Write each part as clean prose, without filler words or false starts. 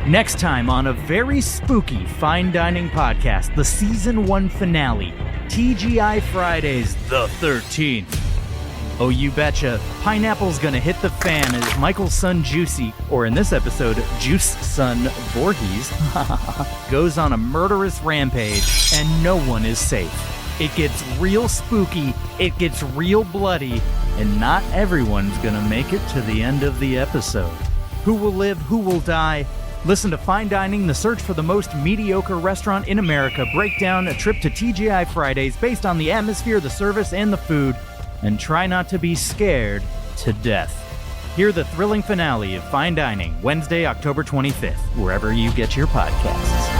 Next time on a very spooky fine dining podcast, the season 1 finale, TGI Fridays the 13th. Oh, you betcha, pineapple's gonna hit the fan as Michael's son Juicy, or in this episode, Juice son Voorhees, goes on a murderous rampage and no one is safe. It gets real spooky, it gets real bloody, and not everyone's gonna make it to the end of the episode. Who will live, who will die? Listen to Fine Dining, the search for the most mediocre restaurant in America, break down a trip to TGI Fridays based on the atmosphere, the service, and the food, and try not to be scared to death. Hear the thrilling finale of Fine Dining, Wednesday, October 25th, wherever you get your podcasts.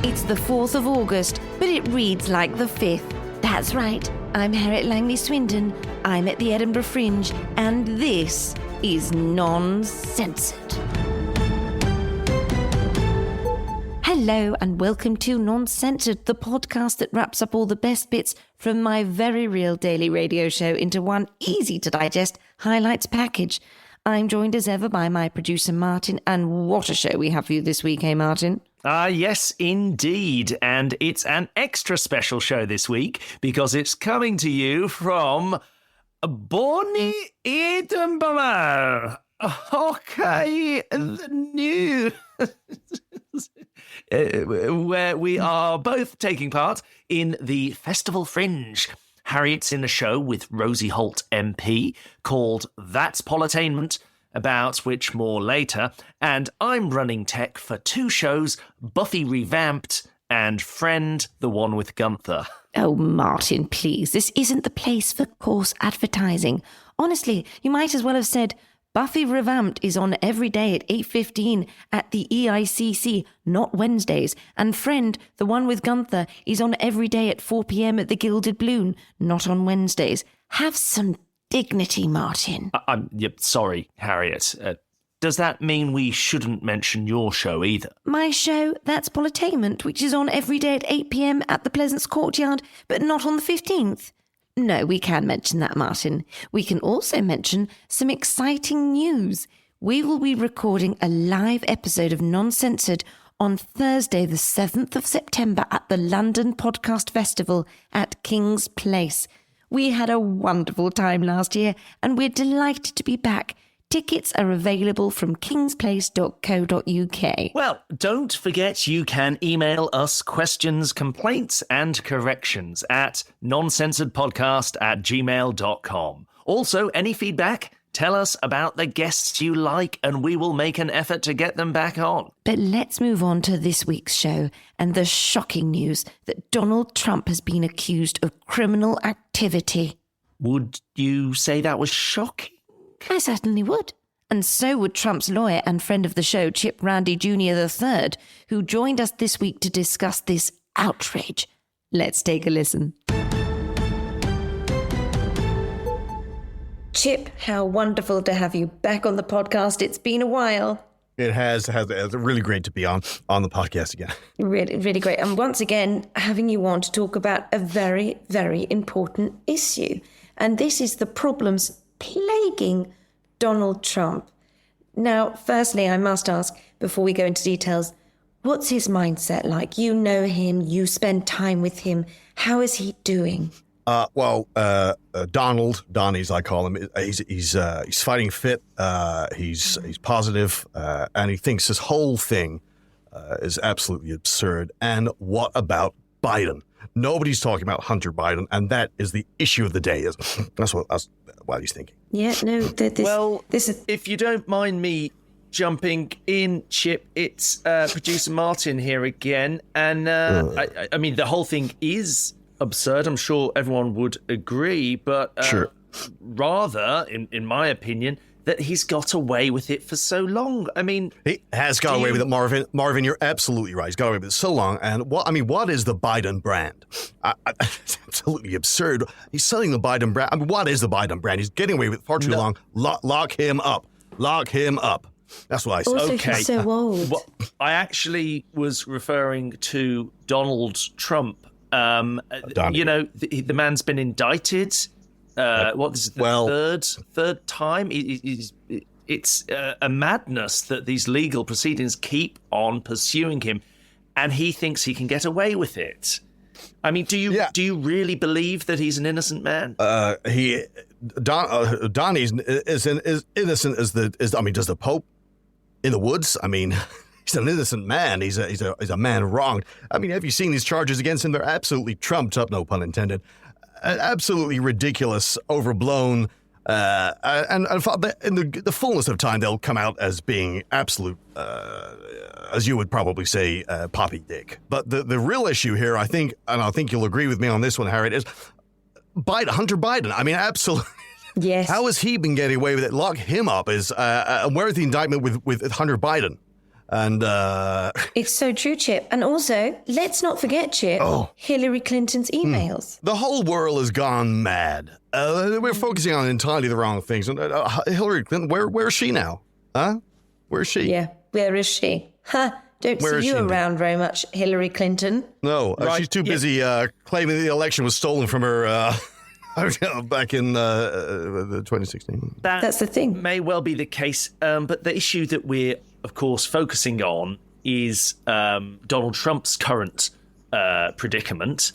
It's the 4th of August, but it reads like the 5th. That's right, I'm Harriet Langley-Swindon, I'm at the Edinburgh Fringe, and this is Non-Censored. Hello and welcome to Non-Censored, the podcast that wraps up all the best bits from my very real daily radio show into one easy-to-digest highlights package. I'm joined as ever by my producer Martin, and what a show we have for you this week, eh Martin? Yes, indeed. And it's an extra special show this week because it's coming to you from Bonnie Edinburgh. Okay, the news. Where we are both taking part in the Festival Fringe. Harriet's in a show with Rosie Holt MP called That's Politainment, about which more later, and I'm running tech for 2 shows, Buffy Revamped and Friend, the one with Gunther. Oh, Martin, please, this isn't the place for coarse advertising. Honestly, you might as well have said Buffy Revamped is on every day at 8:15 at the EICC, not Wednesdays, and Friend, the one with Gunther, is on every day at 4 p.m. at the Gilded Balloon, not on Wednesdays. Have some dignity, Martin. I'm sorry, Harriet. Does that mean we shouldn't mention your show either? My show, That's Politainment, which is on every day at 8 p.m. at the Pleasance Courtyard, but not on the 15th. No, we can mention that, Martin. We can also mention some exciting news. We will be recording a live episode of Non-Censored on Thursday, the 7th of September at the London Podcast Festival at King's Place. We had a wonderful time last year, and we're delighted to be back. Tickets are available from kingsplace.co.uk. Well, don't forget you can email us questions, complaints, and corrections at noncensoredpodcast@gmail.com. Also, any feedback? Tell us about the guests you like, and we will make an effort to get them back on. But let's move on to this week's show and the shocking news that Donald Trump has been accused of criminal activity. Would you say that was shocking? I certainly would. And so would Trump's lawyer and friend of the show, Chip Randy Jr. III, who joined us this week to discuss this outrage. Let's take a listen. Chip, how wonderful to have you back on the podcast. It's been a while. It has really great to be on the podcast again. Really, really great. And once again, having you on to talk about a very, very important issue. And this is the problems plaguing Donald Trump. Now, firstly, I must ask, before we go into details, what's his mindset like? You know him, you spend time with him. How is he doing? Donald, Donnie as I call him, he's fighting fit. He's positive, and he thinks this whole thing is absolutely absurd. And what about Biden? Nobody's talking about Hunter Biden, and that is the issue of the day. That's what he's thinking. Yeah, no. This is. If you don't mind me jumping in, Chip, it's producer Martin here again, and I mean the whole thing is absurd. I'm sure everyone would agree, but sure. Rather, in my opinion, that he's got away with it for so long. I mean, he has got away with it, Marvin. Marvin, you're absolutely right. He's got away with it so long. And what is the Biden brand? It's absolutely absurd. He's selling the Biden brand. I mean, what is the Biden brand? He's getting away with it far too long. Lock him up. Lock him up. That's what I said. Also, okay. He's so old. Well, I actually was referring to Donald Trump You know, the man's been indicted. What is it, the third time? It's a madness that these legal proceedings keep on pursuing him, and he thinks he can get away with it. I mean, do you really believe that he's an innocent man? Donnie's is innocent as does the Pope in the woods? I mean, he's an innocent man. He's a man wronged. I mean, have you seen these charges against him? They're absolutely trumped up, no pun intended. Absolutely ridiculous, overblown, and in the fullness of time, they'll come out as being absolute, as you would probably say, poppy dick. But the real issue here, I think, and I think you'll agree with me on this one, Harriet, is Hunter Biden. I mean, absolutely. Yes. How has he been getting away with it? Lock him up. Where's the indictment with Hunter Biden? And it's so true, Chip. And also, let's not forget, Chip, Hillary Clinton's emails. The whole world has gone mad. We're focusing on entirely the wrong things. Hillary Clinton, where is she now? Huh? Where is she? Yeah, where is she? Don't Where see you around very much, Hillary Clinton. No, she's too busy claiming the election was stolen from her back in 2016. That's the thing. May well be the case, but the issue that we're, of course, focusing on is Donald Trump's current predicament,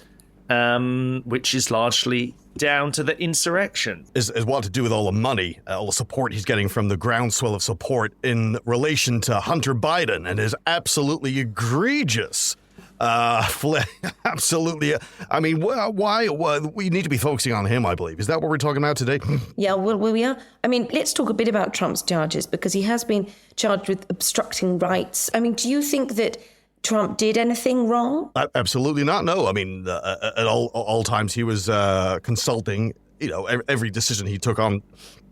which is largely down to the insurrection. Is what to do with all the money, all the support he's getting from the groundswell of support in relation to Hunter Biden and his absolutely egregious absolutely. I mean, why? We need to be focusing on him, I believe. Is that what we're talking about today? Yeah, well, we are. I mean, let's talk a bit about Trump's charges, because he has been charged with obstructing rights. I mean, do you think that Trump did anything wrong? Absolutely not. No. I mean, at all times he was consulting. You know, every decision he took on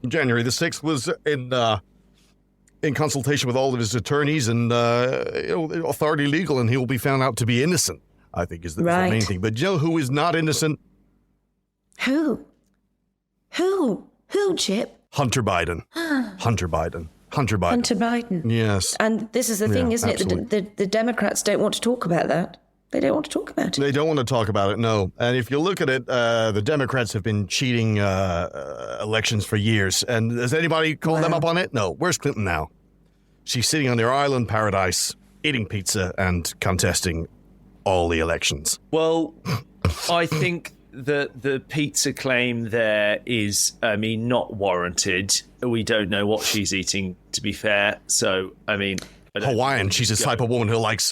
January the 6th was in consultation with all of his attorneys and authority legal, and he will be found out to be innocent, I think, is the main thing. But you know who is not innocent? Who, Chip? Hunter Biden. Hunter Biden. Hunter Biden. Yes. And this is the thing, isn't absolutely. it? The Democrats don't want to talk about that. They don't want to talk about it. They don't want to talk about it, no. And if you look at it, the Democrats have been cheating elections for years. And has anybody called them up on it? No. Where's Clinton now? She's sitting on their island paradise, eating pizza and contesting all the elections. Well, I think that the pizza claim there is, not warranted. We don't know what she's eating, to be fair. So, Hawaiian. She's a type of woman who likes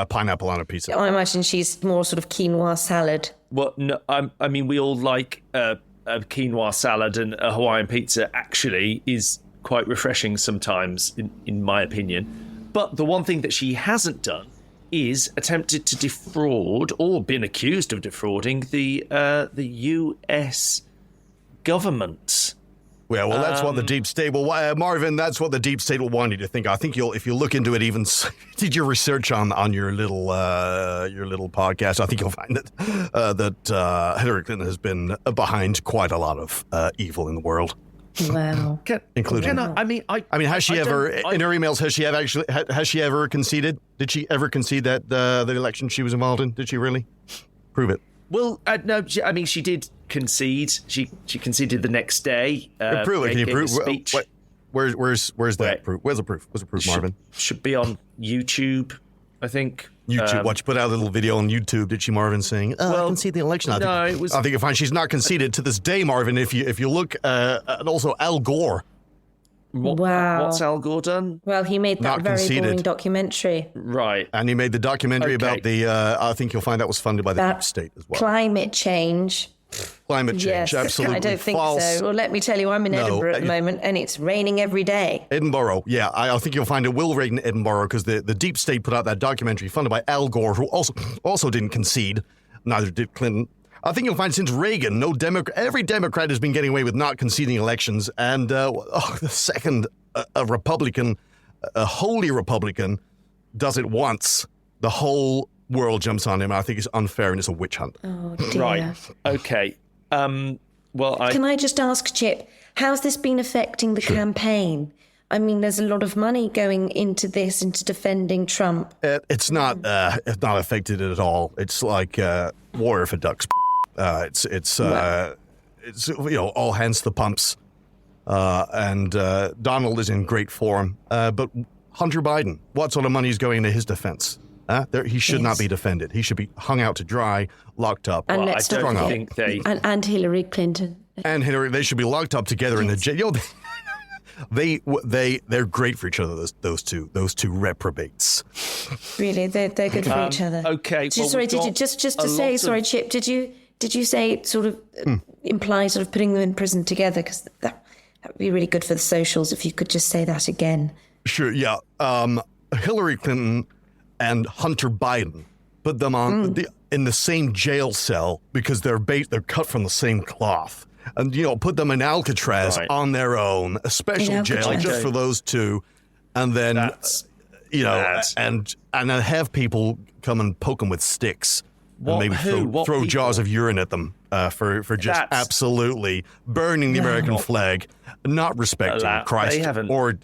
pineapple on her pizza. I imagine she's more sort of quinoa salad. Well, no, we all like a quinoa salad, and a Hawaiian pizza actually is quite refreshing sometimes, in my opinion. But the one thing that she hasn't done is attempted to defraud, or been accused of defrauding, the U.S. government. Yeah, well, that's what the deep state will. Marvin, that's what the deep state will want you to think. I think if you look into it, even did your research on your little podcast, I think you'll find that Hillary Clinton has been behind quite a lot of evil in the world. Wow, including. Has she ever in her emails? Has she ever conceded? Did she ever concede that the election she was involved in? Did she really? Prove it. Well, no. She did concede. She conceded the next day. Prove it. Can you prove? Where's that proof? Where's the proof? Where's the proof, Marvin? Should be on YouTube, I think. YouTube. She put out a little video on YouTube. Did she, Marvin, saying, I conceded the election? I think you'll find she's not conceded to this day, Marvin. If you look at also Al Gore. Wow. What's Al Gore done? Well, he made that very boring documentary. Right. And he made the documentary about I think you'll find that was funded by the deep state as well. Climate change. Yes, absolutely. I don't think false. So. Well, let me tell you, I'm in Edinburgh at the moment, and it's raining every day. Edinburgh, yeah. I think you'll find it will rain in Edinburgh because the deep state put out that documentary funded by Al Gore, who also didn't concede. Neither did Clinton. I think you'll find since Reagan, every Democrat has been getting away with not conceding elections. And the second a Republican, a wholly Republican, does it once, the whole world jumps on him. I think it's unfair and it's a witch hunt. Oh, dear. Right. Okay. Can I just ask, Chip, how's this been affecting the campaign? I mean, there's a lot of money going into this, into defending Trump. It's not affected at all. It's like water for ducks. It's all hands to the pumps. And Donald is in great form. But Hunter Biden, what sort of money is going into his defense? He should not be defended. He should be hung out to dry, locked up. And I don't think they... And Hillary Clinton. And Hillary, they should be locked up together in the jail. They're great for each other. Those two reprobates. Really, they're good for each other. Okay. Chip? Did you say sort of imply sort of putting them in prison together? Because that would be really good for the socials if you could just say that again. Sure. Yeah. Hillary Clinton and Hunter Biden, put them on in the same jail cell because they're cut from the same cloth. And, put them in Alcatraz on their own, a special jail just for those two. And then, and then have people come and poke them with sticks and maybe throw jars of urine at them for just absolutely burning the American flag, not respecting Christ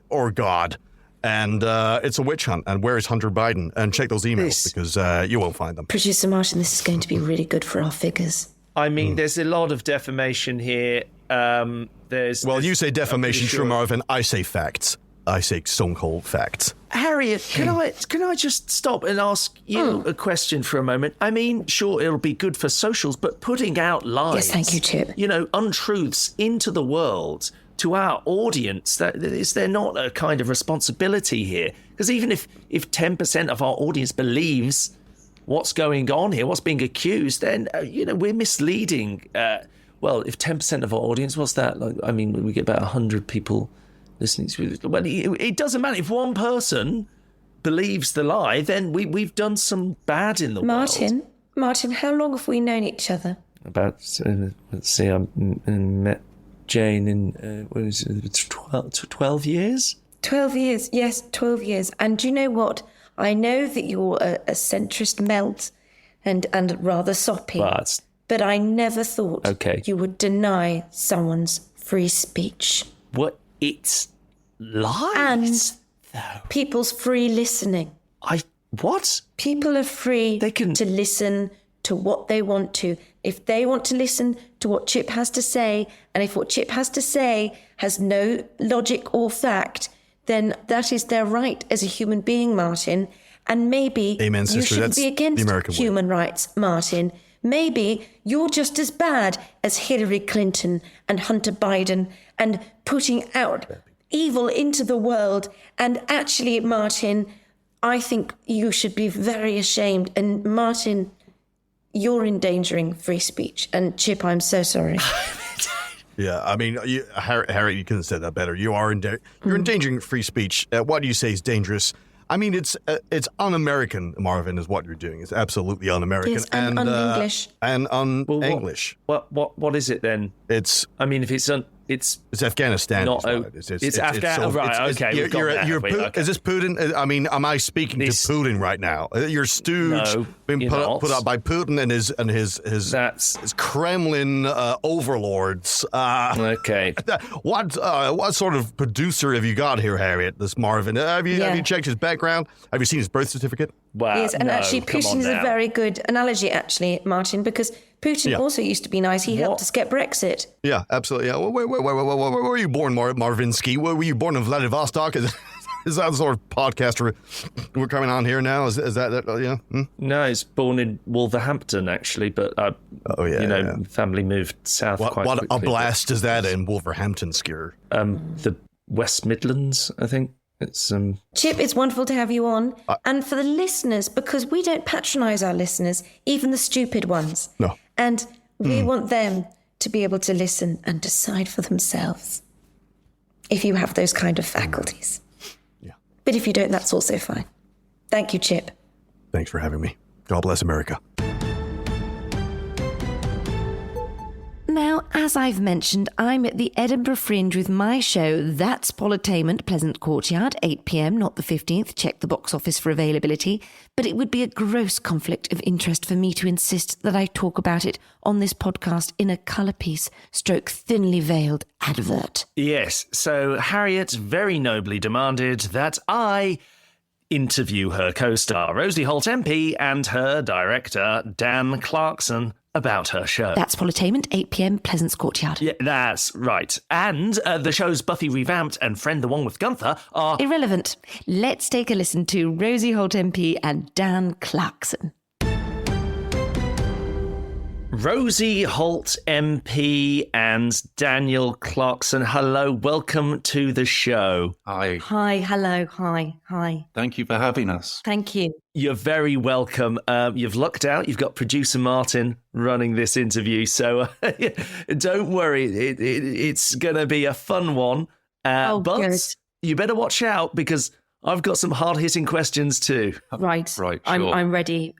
or God. And it's a witch hunt. And where is Hunter Biden? And check those emails because you won't find them. Producer Martin, this is going to be really good for our figures. I mean, there's a lot of defamation here. You say defamation, sure, Marvin. I say facts. I say stone-cold facts. Harriet, can I just stop and ask you a question for a moment? I mean, sure, it'll be good for socials, but putting out lies... Yes, thank you, Chip. Untruths into the world to our audience, is there not a kind of responsibility here? Because even if 10% of our audience believes what's going on here, what's being accused, then, we're misleading. If 10% of our audience, what's that? We get about 100 people listening to it. Well, it doesn't matter. If one person believes the lie, then we've done some bad in the world. Martin, how long have we known each other? About, let's see, I met Jane in, 12 years? 12 years, yes, 12 years. And do you know what? I know that you're a centrist melt and rather soppy, but I never thought you would deny someone's free speech. What? It's lies. And people's free listening. What? People are free to listen to what they want to. If they want to listen to what Chip has to say, and if what Chip has to say has no logic or fact, then that is their right as a human being, Martin. And maybe Amen, sister. You shouldn't be against human rights, Martin. Maybe you're just as bad as Hillary Clinton and Hunter Biden and putting out evil into the world. And actually, Martin, I think you should be very ashamed. And Martin, you're endangering free speech. And Chip, I'm so sorry. Yeah, I mean, Harry, you couldn't have said that better. You're endangering free speech. What do you say is dangerous? I mean, it's un-American, Marvin, is what you're doing. It's absolutely un-American. Yes, and un-English. And un-English. What is it then? It's It's Afghanistan. It's Afghanistan. Right, okay. Is this Putin? I mean, am I speaking to Putin right now? Your stooge being put up by Putin and his Kremlin overlords. Okay. What sort of producer have you got here, Harriet? This Marvin. Have you checked his background? Have you seen his birth certificate? Wow. Yes, and actually, Putin is a very good analogy, actually, Martin, because Putin also used to be nice. He helped us get Brexit. Yeah, absolutely. Yeah. Where were you born, Marvinsky? Where were you born in Vladivostok? Is that the sort of podcast we're coming on here now? Is that yeah? No, he's born in Wolverhampton, actually, but family moved south quite quickly. What a blast is that in Wolverhampton, Skier? The West Midlands, I think. It's Chip, it's wonderful to have you on. And for the listeners, because we don't patronise our listeners, even the stupid ones. No. And we want them to be able to listen and decide for themselves if you have those kind of faculties. Yeah. But if you don't, that's also fine. Thank you, Chip. Thanks for having me. God bless America. Now, as I've mentioned, I'm at the Edinburgh Fringe with my show, That's Politainment, Pleasant Courtyard, 8 p.m, not the 15th. Check the box office for availability. But it would be a gross conflict of interest for me to insist that I talk about it on this podcast in a colour piece, stroke thinly veiled advert. Yes, so Harriet very nobly demanded that I interview her co-star, Rosie Holt MP, and her director, Dan Clarkson, about her show. That's Politainment, 8 p.m, Pleasance Courtyard. Yeah, that's right. And the shows Buffy Revamped and Friend the One with Gunther are... irrelevant. Let's take a listen to Rosie Holt MP and Dan Clarkson. Rosie Holt MP and Daniel Clarkson, hello, welcome to the show. Hi. Hi, hello, hi. Thank you for having us. Thank you. You're very welcome. You've lucked out. You've got producer Martin running this interview, so don't worry. It's going to be a fun one. But good. You better watch out because I've got some hard-hitting questions too. Right, sure. I'm ready.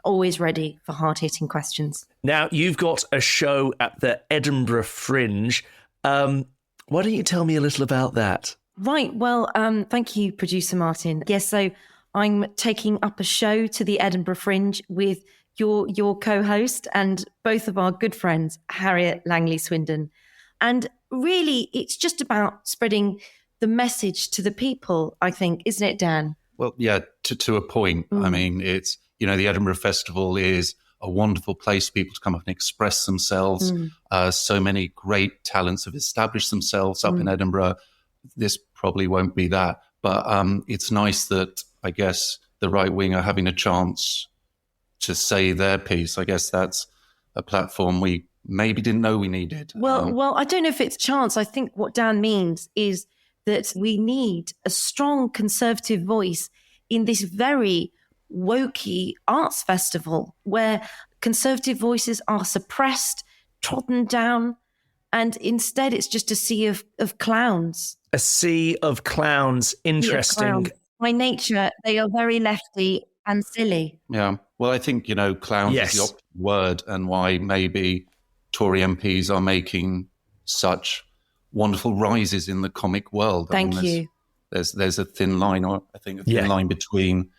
Always ready for hard-hitting questions. Now, you've got a show at the Edinburgh Fringe. Why don't you tell me a little about that? Right, well, thank you, producer Martin. Yes, so I'm taking up a show to the Edinburgh Fringe with your co-host and both of our good friends, Harriet Langley-Swindon. And really, it's just about spreading the message to the people, I think, isn't it, Dan? Well, yeah, to a point. I mean, it's, the Edinburgh Festival is a wonderful place for people to come up and express themselves. So many great talents have established themselves up in Edinburgh. This probably won't be that. But it's nice that, I guess, the right wing are having a chance to say their piece. I guess that's a platform we maybe didn't know we needed. Well, I don't know if it's chance. I think what Dan means is that we need a strong conservative voice in this very wokey arts festival where conservative voices are suppressed, trodden down, and instead it's just a sea of clowns. A sea of clowns. Interesting. Clowns. By nature, they are very lefty and silly. Yeah. Well, I think, clowns is the opposite word, and why maybe Tory MPs are making such wonderful rises in the comic world. Thank you. There's a thin line, or I think a thin line between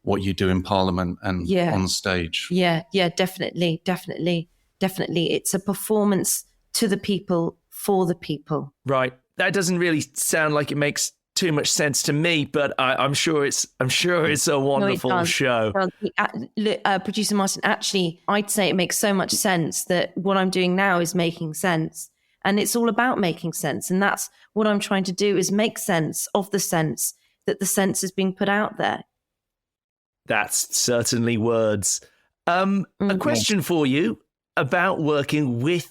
what you do in Parliament and on stage. Yeah, definitely. It's a performance to the people, for the people. Right. That doesn't really sound like it makes too much sense to me, but I'm sure it's a wonderful show. Well, producer Martin, actually, I'd say it makes so much sense that what I'm doing now is making sense. And it's all about making sense. And that's what I'm trying to do, is make sense of the sense that the sense is being put out there. That's certainly words. A question for you about working with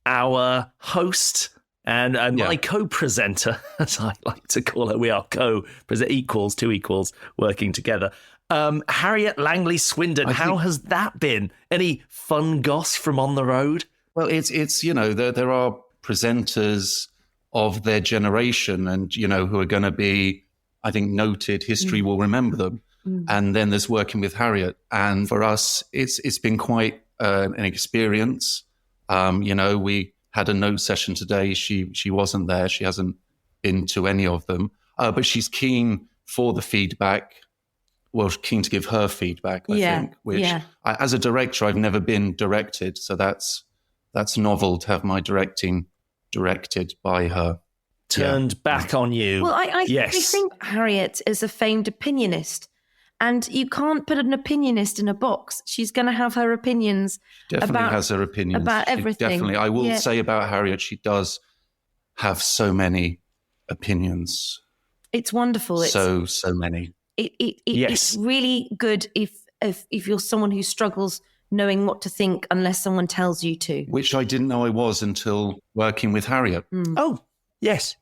our host and my co-presenter, as I like to call her. We are two equals working together. Harriet Langley-Swindon, how has that been? Any fun goss from on the road? Well, it's there are presenters of their generation and, who are going to be, I think, noted. History will remember them. And then there's working with Harriet. And for us, it's been quite an experience. We had a note session today. She wasn't there. She hasn't been to any of them. But she's keen for the feedback. Well, keen to give her feedback, I think. Which, as a director, I've never been directed. So that's novel to have my directing directed by her. Turned back on you. Well, I think Harriet is a famed opinionist. And you can't put an opinionist in a box. She's going to have her opinions. Has her opinions about everything. Definitely. I will say about Harriet, she does have so many opinions. It's wonderful. So many. It's really good if you're someone who struggles knowing what to think unless someone tells you to. Which I didn't know I was until working with Harriet. Oh, yes.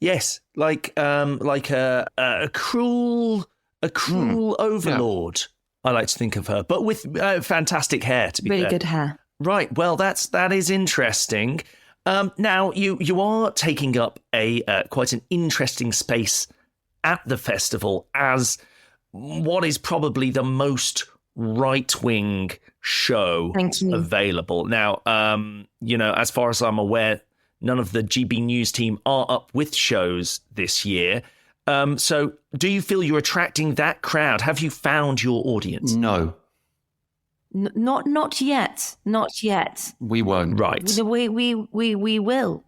Like a cruel overlord. I like to think of her, but with fantastic hair. To be really fair. Good hair. Right. Well, that is interesting. Now you are taking up a quite an interesting space at the festival as what is probably the most right-wing show Thank you. available. Now, as far as I'm aware, none of the GB News team are up with shows this year. So do you feel you're attracting that crowd? Have you found your audience? No, Not yet. Not yet. we won't. Right. We will.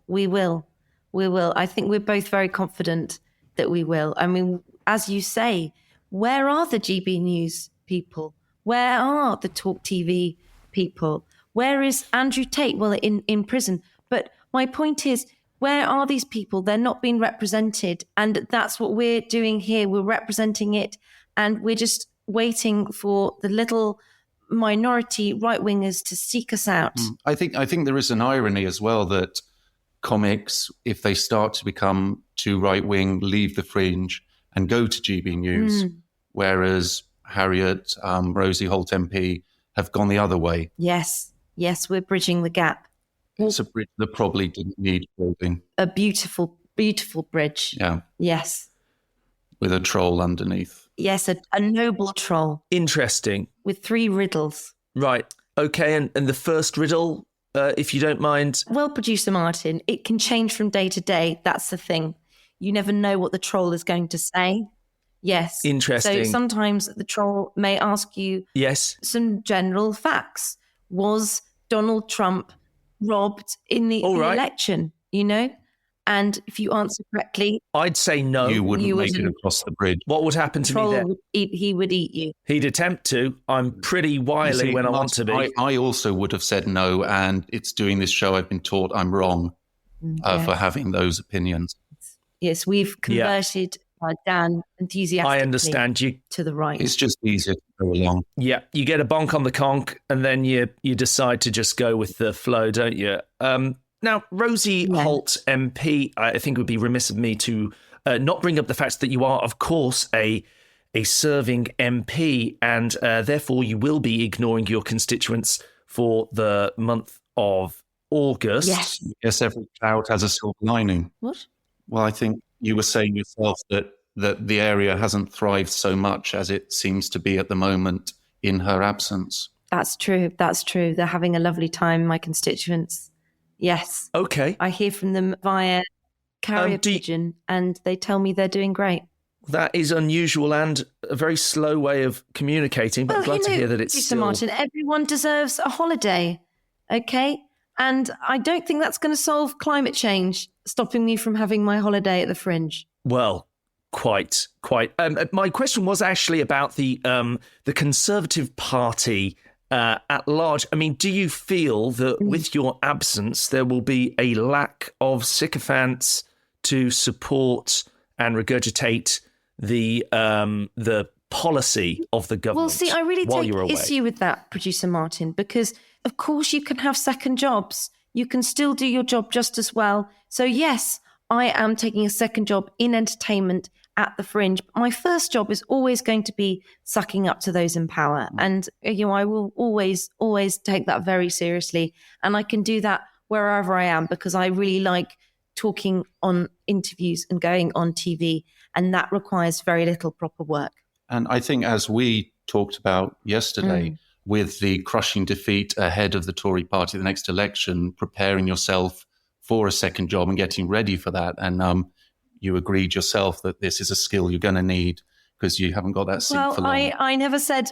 I think we're both very confident that we will. I mean, as you say, where are the GB News people? Where are the Talk TV people? Where is Andrew Tate? Well, in prison. But my point is, where are these people? They're not being represented. And that's what we're doing here. We're representing it. And we're just waiting for the little minority right-wingers to seek us out. I think there is an irony as well that comics, if they start to become too right-wing, leave the fringe and go to GB News, whereas Harriet, Rosie Holt MP have gone the other way. Yes, we're bridging the gap. It's a bridge that probably didn't need building. A beautiful, beautiful bridge. Yeah. Yes. With a troll underneath. Yes, a noble troll Interesting. with 3 riddles. Right. Okay. And the first riddle, if you don't mind. Well, Producer Martin, it can change from day to day. That's the thing. You never know what the troll is going to say. Yes. Interesting. So sometimes the troll may ask you Yes. some general facts. Was Donald Trump robbed in the election? And if you answer correctly, I'd say no. You wouldn't make it across the bridge. What would happen to me troll then? he would eat you. He'd attempt to. I'm pretty wily See, when I want to be. I also would have said no, and it's doing this show I've been taught I'm wrong for having those opinions. Yes, we've converted Dan enthusiastically I understand you. to the right. It's just easier to go along. Yeah, you get a bonk on the conch, and then you decide to just go with the flow, don't you? Now, Rosie Holt MP, I think it would be remiss of me to not bring up the fact that you are, of course, a serving MP, and therefore you will be ignoring your constituents for the month of August. Yes. Yes, every cloud has a silver lining. What? Well, I think you were saying yourself that the area hasn't thrived so much as it seems to be at the moment in her absence. That's true. They're having a lovely time, my constituents. Yes. Okay. I hear from them via carrier pigeon, and they tell me they're doing great. That is unusual and a very slow way of communicating, but I'm glad to hear that it's Mr. still... Martin, everyone deserves a holiday, okay? And I don't think that's going to solve climate change, stopping me from having my holiday at the Fringe. Well, quite. My question was actually about the Conservative Party at large. I mean, do you feel that with your absence, there will be a lack of sycophants to support and regurgitate the policy of the government? Well, see, I really while take you're away? issue with that, Producer Martin, because of course you can have second jobs. You can still do your job just as well. So yes, I am taking a second job in entertainment at the Fringe. My first job is always going to be sucking up to those in power. And, I will always take that very seriously. And I can do that wherever I am because I really like talking on interviews and going on TV. And that requires very little proper work. And I think as we talked about yesterday, with the crushing defeat ahead of the Tory party at the next election, preparing yourself for a second job and getting ready for that. And you agreed yourself that this is a skill you're going to need because you haven't got that seat for long. I never said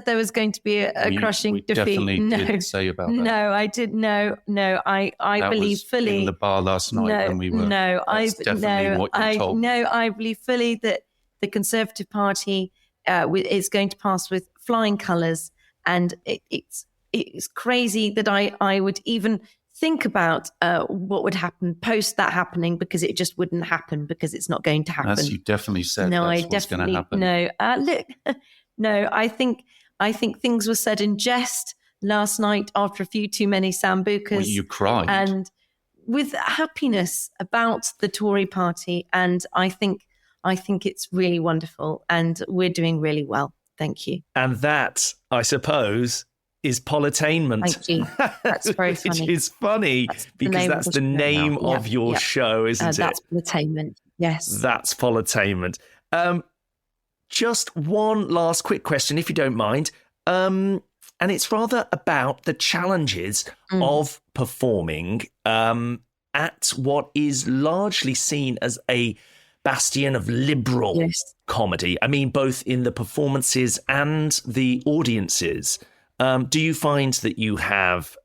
there was going to be a crushing defeat. Definitely did say about that. No, I did. No. I that believe was fully in the bar last night when we were. I believe fully that the Conservative Party is going to pass with flying colours, and it's crazy that I would even think about what would happen post that happening, because it just wouldn't happen, because it's not going to happen. As you definitely said, that's what's going to happen. I think things were said in jest last night after a few too many sambucas. Well, you cried. And with happiness about the Tory party. And I think it's really wonderful, and we're doing really well. Thank you. And that, I suppose, is Politainment. Thank you. That's very funny. Which is funny because that's the name of your show, isn't it? That's Politainment. Yes. That's Politainment. Just one last quick question, if you don't mind. and it's rather about the challenges of performing at what is largely seen as a bastion of liberal comedy. I mean, both in the performances and the audiences. Do you find that you have,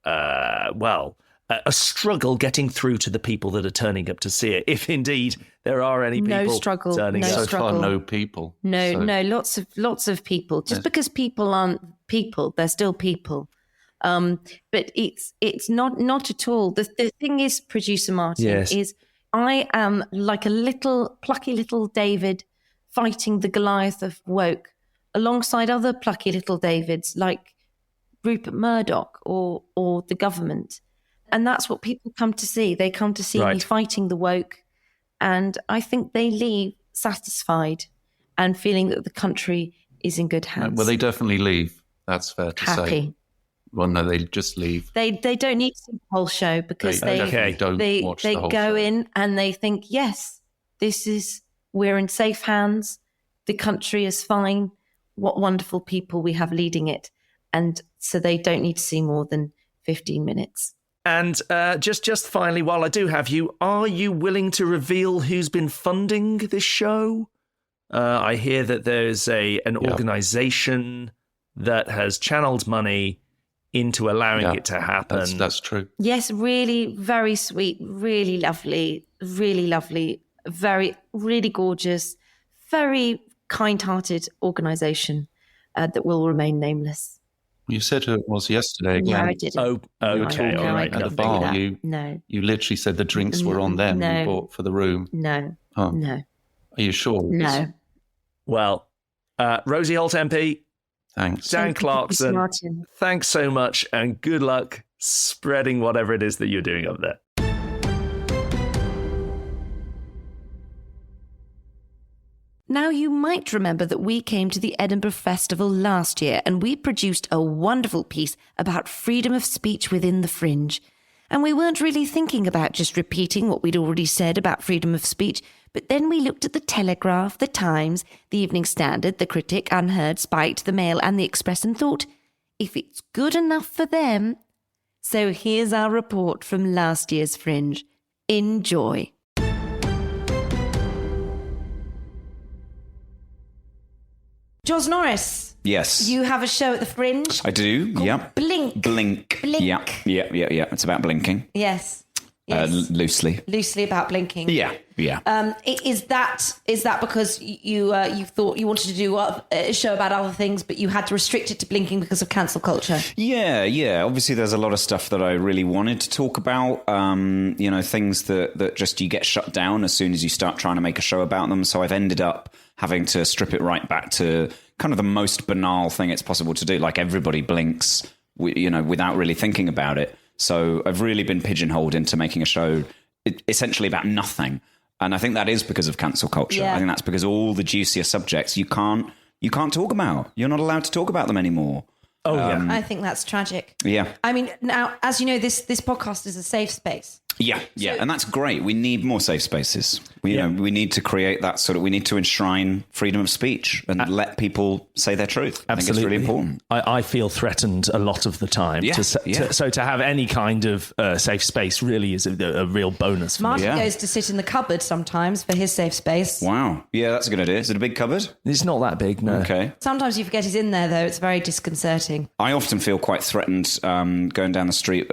a struggle getting through to the people that are turning up to see it, if indeed there are any people turning up? So far, no people. No, lots of people. Just because people aren't people, they're still people. But it's not at all. The thing is, Producer Martin, is I am like a plucky little David fighting the Goliath of woke alongside other plucky little Davids like Rupert Murdoch or the government. And that's what people come to see. They come to see me fighting the woke. And I think they leave satisfied and feeling that the country is in good hands. Well, they definitely leave. That's fair to say. Happy. Well, no, they just leave. They don't need to see the whole show because they go in and they think, yes, we're in safe hands. The country is fine. What wonderful people we have leading it. And so they don't need to see more than 15 minutes. And just finally, while I do have you, are you willing to reveal who's been funding this show? I hear that there's an organisation that has channeled money into allowing it to happen. That's true. Yes, really, very sweet, really lovely, really gorgeous, very kind-hearted organisation that will remain nameless. You said who it was yesterday again. Yeah, I didn't. Oh, okay. No, All right. At the bar, you literally said the drinks were on them you bought for the room. No. Oh. No. Are you sure? No. Well, Rosie Holt MP, Thanks. Dan Clarkson, thanks so much and good luck spreading whatever it is that you're doing up there. Now, you might remember that we came to the Edinburgh Festival last year and we produced a wonderful piece about freedom of speech within the Fringe. And we weren't really thinking about just repeating what we'd already said about freedom of speech, but then we looked at the Telegraph, the Times, the Evening Standard, the Critic, Unheard, Spiked, the Mail and the Express and thought, if it's good enough for them. So here's our report from last year's Fringe. Enjoy. Jos Norris. Yes. You have a show at the Fringe. I do, yeah. Blink. Blink. Yeah. It's about blinking. Yes. Loosely. Loosely about blinking. Yeah. Is that because you thought you wanted to do a show about other things, but you had to restrict it to blinking because of cancel culture? Yeah. Obviously, there's a lot of stuff that I really wanted to talk about. Things that just you get shut down as soon as you start trying to make a show about them. So I've ended up having to strip it right back to kind of the most banal thing it's possible to do. Like everybody blinks, without really thinking about it. So I've really been pigeonholed into making a show essentially about nothing. And I think that is because of cancel culture. Yeah. I think that's because all the juicier subjects you can't talk about. You're not allowed to talk about them anymore. Oh, yeah. I think that's tragic. Yeah. I mean, now, as you know, this podcast is a safe space. Yeah. And that's great. We need more safe spaces. We need to create that we need to enshrine freedom of speech and let people say their truth. Absolutely. I think it's really important. I feel threatened a lot of the time. So to have any kind of safe space really is a real bonus for Martin me. goes to sit in the cupboard sometimes for his safe space. Wow. Yeah, that's a good idea. Is it a big cupboard? It's not that big, no. Okay. Sometimes you forget he's in there, though. It's very disconcerting. I often feel quite threatened going down the street.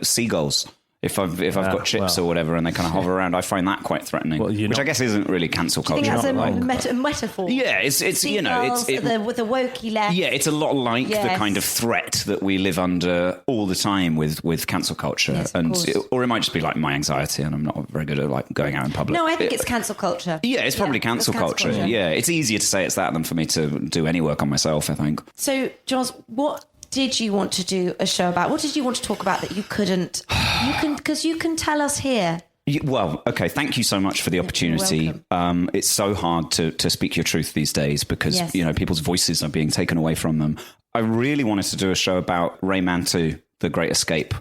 Seagulls. If I've got chips or whatever and they kind of hover around, I find that quite threatening. Which I guess isn't really cancel culture. I think that's a metaphor. Yeah, it's with the wokey left. Yeah, it's a lot like the kind of threat that we live under all the time with cancel culture, or it might just be like my anxiety, and I'm not very good at going out in public. No, I think it's cancel culture. Yeah, it's probably cancel culture. Yeah, it's easier to say it's that than for me to do any work on myself, I think. So, Jos, what did you want to do a show about? What did you want to talk about that you couldn't? Because you can tell us here. Well, okay, thank you so much for the opportunity. It's so hard to speak your truth these days because, people's voices are being taken away from them. I really wanted to do a show about Rayman 2, The Great Escape,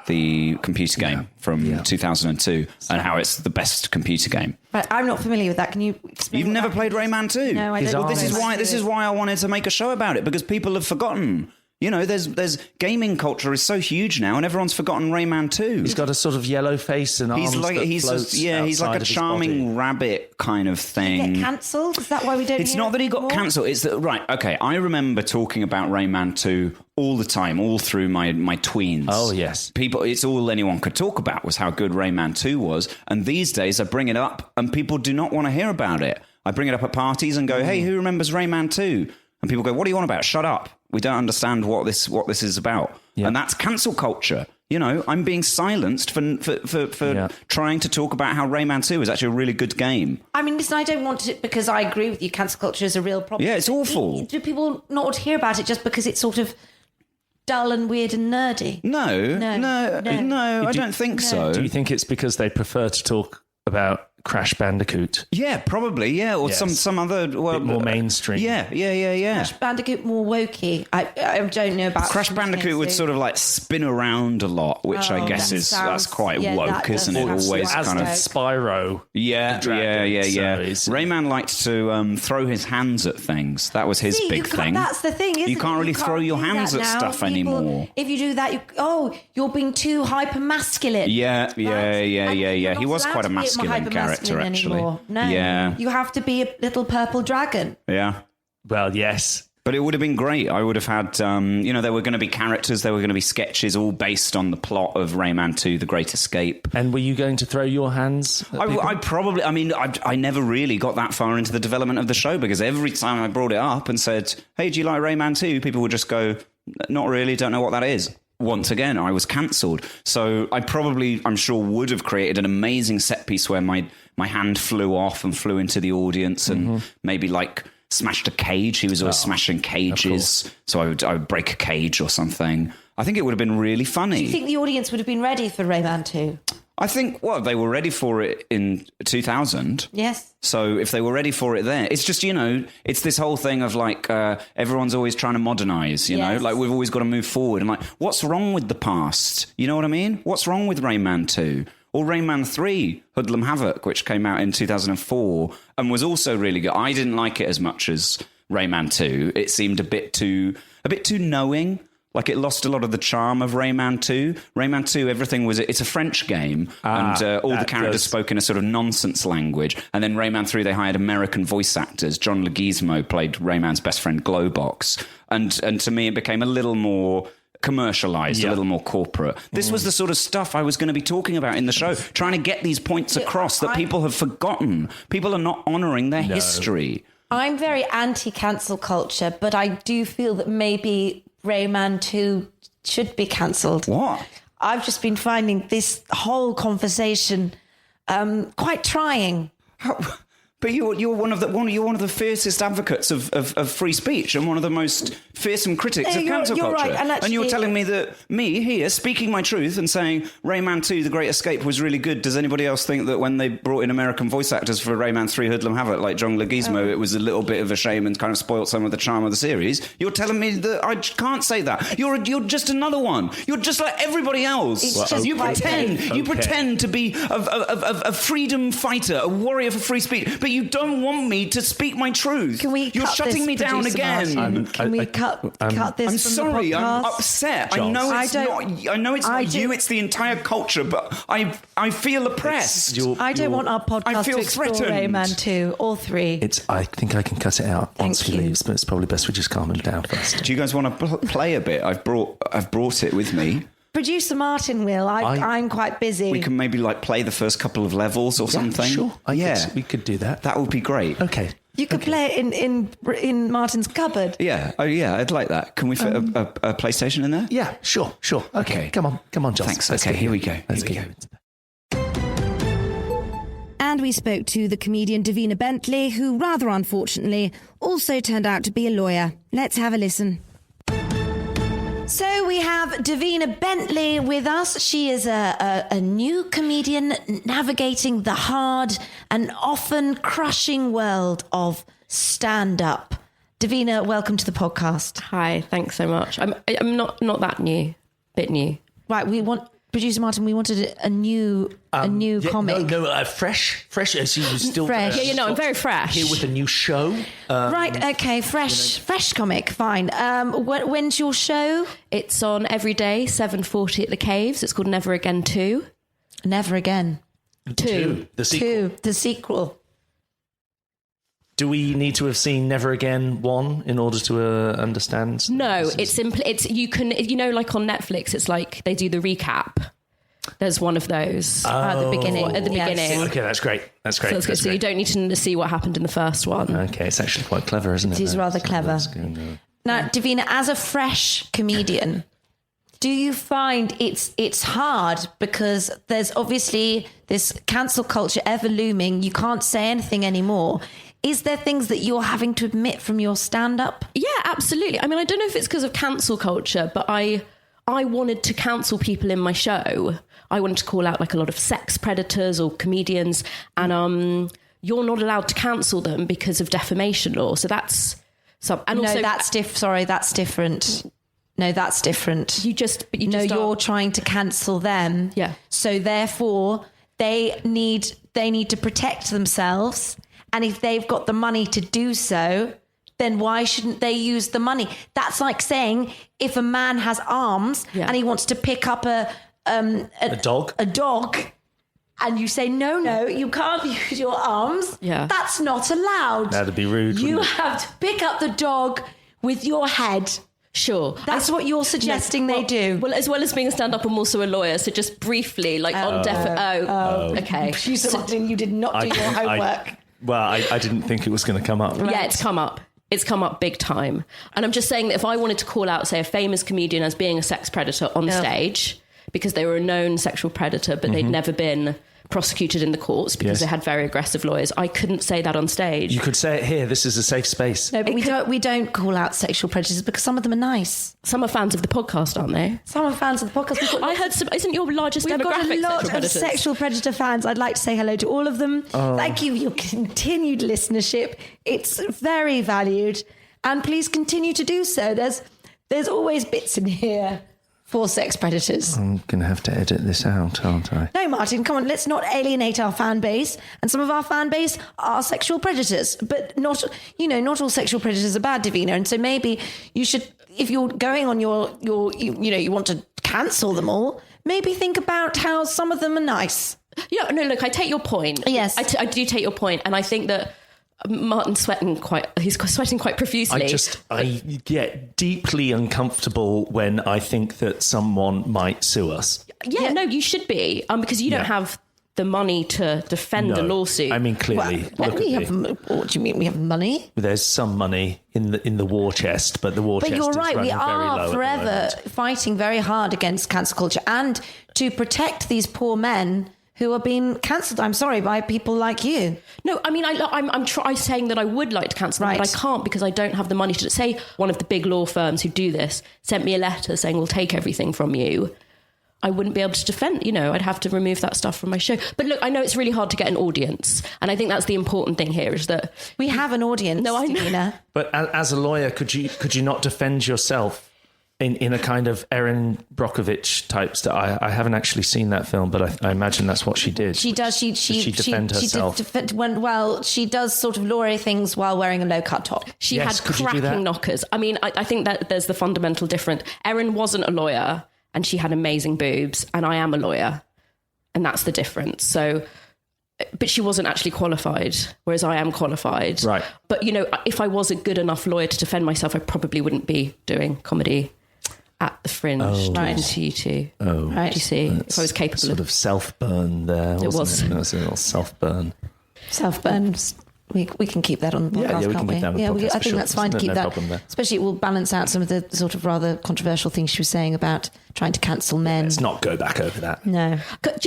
the computer game from 2002, and how it's the best computer game. Right, I'm not familiar with that. Can you explain? You've never played Rayman 2? No, I don't. Well, this is why I wanted to make a show about it, because people have forgotten. You know, there's gaming culture is so huge now, and everyone's forgotten Rayman 2. He's got a sort of yellow face and arms he's like a charming rabbit kind of thing. Did he get cancelled? Is that why we don't It's hear not it that he got anymore? cancelled. It's that, right, okay, I remember talking about Rayman 2 all the time, all through my tweens. Oh, yes. It's all anyone could talk about was how good Rayman 2 was. And these days I bring it up and people do not want to hear about it. I bring it up at parties and go, hey, who remembers Rayman 2? And people go, what do you want about? Shut up. We don't understand what this is about. Yeah. And that's cancel culture. You know, I'm being silenced for trying to talk about how Rayman 2 is actually a really good game. I mean, listen, I don't want to, because I agree with you, cancel culture is a real problem. Yeah, it's awful. Do people not want to hear about it just because it's sort of dull and weird and nerdy? No, I don't think so. Do you think it's because they prefer to talk about Crash Bandicoot? Yeah, probably, yeah. Or some other... Well, bit more mainstream. Yeah. Crash Bandicoot more wokey. I don't know about... Crash Bandicoot would sort of like spin around a lot, which I guess that's quite woke, isn't it? Always as kind of... Spyro. Yeah. Rayman liked to throw his hands at things. That was his big thing. That's the thing, isn't it? You can't really throw your hands at stuff anymore. If you do that, you're being too hyper-masculine. Yeah. He was quite a masculine character, actually. Anymore. No, you have to be a little purple dragon. Yeah. Well, yes. But it would have been great. I would have had, there were going to be characters, there were going to be sketches all based on the plot of Rayman 2, The Great Escape. And were you going to throw your hands at people? I never really got that far into the development of the show because every time I brought it up and said, hey, do you like Rayman 2? People would just go, not really, don't know what that is. Once again, I was cancelled. So I'm sure, would have created an amazing set piece where my hand flew off and flew into the audience and maybe like smashed a cage. He was always smashing cages. So I would break a cage or something. I think it would have been really funny. Do you think the audience would have been ready for Rayman 2? I think, they were ready for it in 2000. Yes. So if they were ready for it then, it's just, it's this whole thing of like, everyone's always trying to modernize, you know, like we've always got to move forward. And like, what's wrong with the past? You know what I mean? What's wrong with Rayman 2? Or Rayman 3, Hoodlum Havoc, which came out in 2004 and was also really good. I didn't like it as much as Rayman 2. It seemed a bit too knowing. Like, it lost a lot of the charm of Rayman 2. Rayman 2, it's a French game, and all the characters spoke in a sort of nonsense language. And then Rayman 3, they hired American voice actors. John Leguizamo played Rayman's best friend, Glowbox. And to me, it became a little more commercialized, a little more corporate. This was the sort of stuff I was going to be talking about in the show, trying to get these points across that people have forgotten. People are not honouring their history. I'm very anti-cancel culture, but I do feel that maybe Rayman 2 should be cancelled. What? I've just been finding this whole conversation quite trying. But you're one of the fiercest advocates of free speech and one of the most fearsome critics of cancel culture. Right. And you're telling me that me here speaking my truth and saying Rayman 2, The Great Escape was really good. Does anybody else think that when they brought in American voice actors for Rayman 3 Hoodlum Havoc like John Leguizamo, it was a little bit of a shame and kind of spoilt some of the charm of the series? You're telling me that I can't say that. You're just another one. You're just like everybody else. You pretend to be a freedom fighter, a warrior for free speech, but you don't want me to speak my truth. You're shutting me down again. Can we cut this? I'm sorry. I'm upset. Jones. I know it's not you. It's the entire culture. But I feel oppressed. I don't want our podcast to explore Rayman 2 or 3. I think I can cut it out once he leaves, but it's probably best we just calm him down first. Do you guys want to play a bit? I've brought it with me. Producer Martin will. I'm quite busy. We can maybe like play the first couple of levels or something. Sure. We could do that. That would be great. Okay. You could play it in Martin's cupboard. Yeah. Oh, yeah. I'd like that. Can we fit a PlayStation in there? Yeah. Sure. Okay. Come on, Joss. Thanks. Okay. Here we go. And we spoke to the comedian Davina Bentley, who rather unfortunately also turned out to be a lawyer. Let's have a listen. So we have Davina Bentley with us. She is a new comedian navigating the hard and often crushing world of stand-up. Davina, welcome to the podcast. Hi, thanks so much. I'm not that new, bit new. Right, we want Producer Martin, we wanted a new comic. Fresh. So you still Fresh. I'm very fresh. Here with a new show. Right, okay, fresh comic, fine. When's your show? It's on every day, 7:40 at the Caves. It's called Never Again 2. Never Again. 2. The sequel. 2, the sequel. Do we need to have seen Never Again 1 in order to understand? No, it's you can, like on Netflix, it's like they do the recap. There's one of those At the beginning. Okay, that's great. That's great. So that's good. So you don't need to see what happened in the first one. Okay, it's actually quite clever, isn't it? It is rather clever. Now, Davina, as a fresh comedian, do you find it's hard because there's obviously this cancel culture ever looming? You can't say anything anymore. Is there things that you're having to admit from your stand-up? Yeah, absolutely. I mean, I don't know if it's because of cancel culture, but I wanted to cancel people in my show. I wanted to call out like a lot of sex predators or comedians, and you're not allowed to cancel them because of defamation law. So that's and no, also, that's different. No, that's different. You're trying to cancel them. Yeah. So therefore, they need to protect themselves. And if they've got the money to do so, then why shouldn't they use the money? That's like saying if a man has arms and he wants to pick up a dog, and you say, no, you can't use your arms. Yeah. That's not allowed. That'd be rude. You have to pick up the dog with your head. Sure. That's what you're suggesting they do. Well, as well as being a stand-up, I'm also a lawyer. So just briefly, like okay. You did not do your homework. Well, I didn't think it was going to come up. Right. Yeah, it's come up. It's come up big time. And I'm just saying that if I wanted to call out, say, a famous comedian as being a sex predator on stage because they were a known sexual predator, but they'd never been prosecuted in the courts because they had very aggressive lawyers, I couldn't say that on stage. You could say it here. This is a safe space. No, but we don't call out sexual predators because some of them are nice. Some are fans of the podcast, aren't they? Some are fans of the podcast. I heard some. Isn't your largest demographic we've got a lot of sexual sexual predator fans. I'd like to say hello to all of them. Thank you for your continued listenership. It's very valued, and please continue to do so. There's always bits in here for sex predators. I'm going to have to edit this out, aren't I? No, Martin, come on, let's not alienate our fan base. And some of our fan base are sexual predators, but not all sexual predators are bad, Davina. And so maybe you should, if you're going on you want to cancel them all, maybe think about how some of them are nice. Yeah, no, look, I take your point. Yes. I do take your point, and I think that Martin's sweating quite profusely. I get deeply uncomfortable when I think that someone might sue us. Yeah, no, you should be, because you don't have the money to defend a lawsuit. I mean, clearly. What do you mean we have money? There's some money in the war chest, but the war chest is running very low. But you're right, we are forever fighting very hard against cancel culture and to protect these poor men who are being cancelled, I'm sorry, by people like you. No, I mean, I'm saying that I would like to cancel them, but I can't because I don't have the money to. Say one of the big law firms who do this sent me a letter saying we'll take everything from you. I wouldn't be able to defend, I'd have to remove that stuff from my show. But look, I know it's really hard to get an audience. And I think that's the important thing here is that we have an audience. No, I know. But as a lawyer, could you not defend yourself in a kind of Erin Brockovich type style? I haven't actually seen that film, but I imagine that's what she did. She does. She defend herself? She does sort of lawyer things while wearing a low-cut top. She had cracking knockers. I mean, I think that there's the fundamental difference. Erin wasn't a lawyer and she had amazing boobs, and I am a lawyer, and that's the difference. So, but she wasn't actually qualified, whereas I am qualified. Right. But, if I was a good enough lawyer to defend myself, I probably wouldn't be doing comedy at the Fringe talking to you two. Oh, right. Do you see? If I was capable sort of self-burn there, wasn't it? It was a little self-burn. Self-burn. We can keep that on the podcast, we can keep that on the podcast. I think that's fine to keep that. Especially it will balance out some of the sort of rather controversial things she was saying about trying to cancel men. Let's not go back over that. No.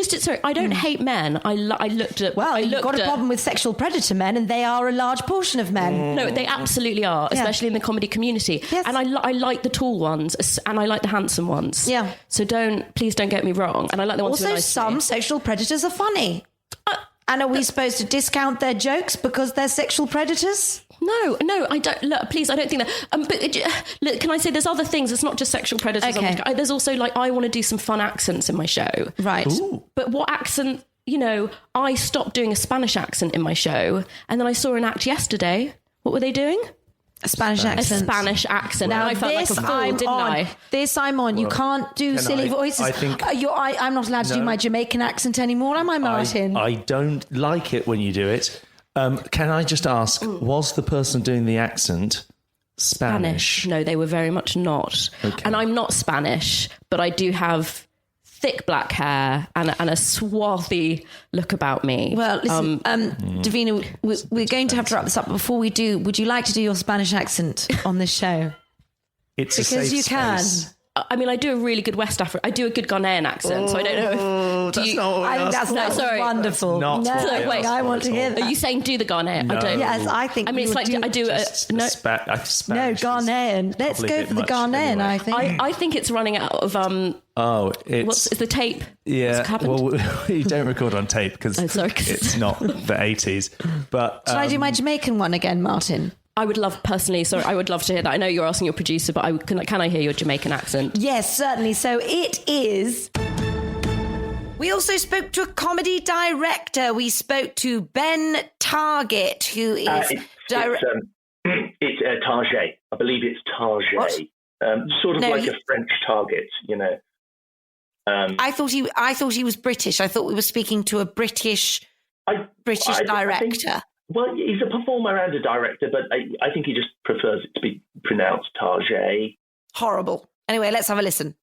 Sorry, I don't hate men. I looked at... Well, you've got a problem with sexual predator men, and they are a large portion of men. No, they absolutely are, especially in the comedy community. Yes. And I like the tall ones, and I like the handsome ones. Yeah. So please don't get me wrong. And I like the ones who are nice. Also, some sexual predators are funny. And are we supposed to discount their jokes because they're sexual predators? No, I don't. Look, please, I don't think that. But look, can I say there's other things? It's not just sexual predators. Okay. There's also like I want to do some fun accents in my show. Right. Ooh. But what accent? I stopped doing a Spanish accent in my show, and then I saw an act yesterday. What were they doing? A Spanish accent. A Spanish accent. Now And I felt like a fool, didn't I? This I'm on. You can't do silly voices. I think- I'm not allowed to do my Jamaican accent anymore, am I, Martin? I don't like it when you do it. Can I just ask, was the person doing the accent Spanish? No, they were very much not. Okay. And I'm not Spanish, but I do have thick black hair and a swarthy look about me. Well, listen, Davina, we're going to have to wrap this up. Before we do, would you like to do your Spanish accent on this show? It's Because a safe you can. space. I mean, I do a really good West African. I do a good Ghanaian accent, so I don't know if. That's not what we I think asked that's for. sorry. wonderful. Not no, what we wait, asked I for want to at hear all. that. Are you saying do the Ghanaian? I don't. Yes, I think. I mean, it's like I do Just no. Spanish No, Ghanaian. Let's probably go a bit for the much Ghanaian, anyway. I think. I think it's running out of Oh, What's is the tape? yeah. What's happened? Well, we don't record on tape because Oh, sorry. it's not the 80s. But Shall I do my Jamaican one again, Martin? I would love personally. Sorry, I would love to hear that. I know you're asking your producer, but can I hear your Jamaican accent? Yes, certainly. So it is. We also spoke to a comedy director. We spoke to Ben Target, who is It's Target. I believe it's Target. What? Sort of No, like a French Target, I thought he was British. I thought we were speaking to a British director. I think, well, he's a performer and a director, but I think he just prefers it to be pronounced Target. Horrible. Anyway, let's have a listen.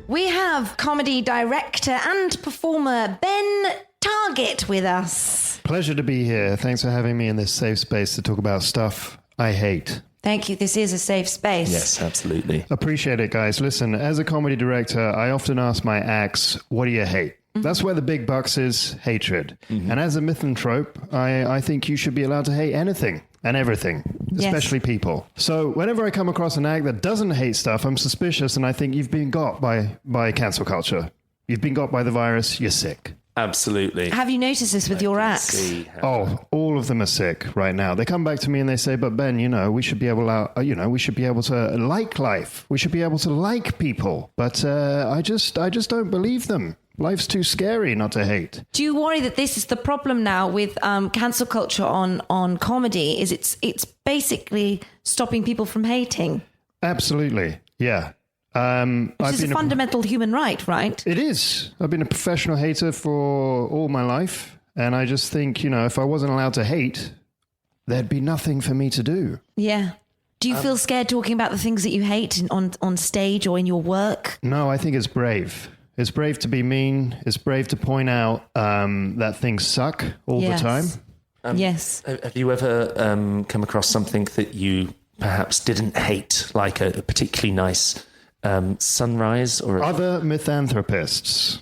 We have comedy director and performer Ben Target with us. Pleasure to be here. Thanks for having me in this safe space to talk about stuff I hate. Thank you. This is a safe space. yes, absolutely. Appreciate it, guys. Listen, as a comedy director, I often ask my acts, what do you hate? That's where the big bucks is, hatred. And as a misanthrope, I think you should be allowed to hate anything and everything, especially people. So whenever I come across an act that doesn't hate stuff, I'm suspicious and I think you've been got by cancel culture. You've been got by the virus, you're sick. Absolutely. Have you noticed this with your acts? Oh, all of them are sick right now. They come back to me and they say, but Ben, we should be able to like life. We should be able to like people. But I just don't believe them. Life's too scary not to hate. Do you worry that this is the problem now with cancel culture on comedy? Is it's basically stopping people from hating? Absolutely, yeah. Which is a fundamental human right, right? It is. I've been a professional hater for all my life, and I just think, if I wasn't allowed to hate, there'd be nothing for me to do. Yeah. Do you feel scared talking about the things that you hate on stage or in your work? No, I think it's brave. It's brave to be mean. It's brave to point out that things suck all the time. Yes. Have you ever come across something that you perhaps didn't hate, like a particularly nice sunrise or Other misanthropists.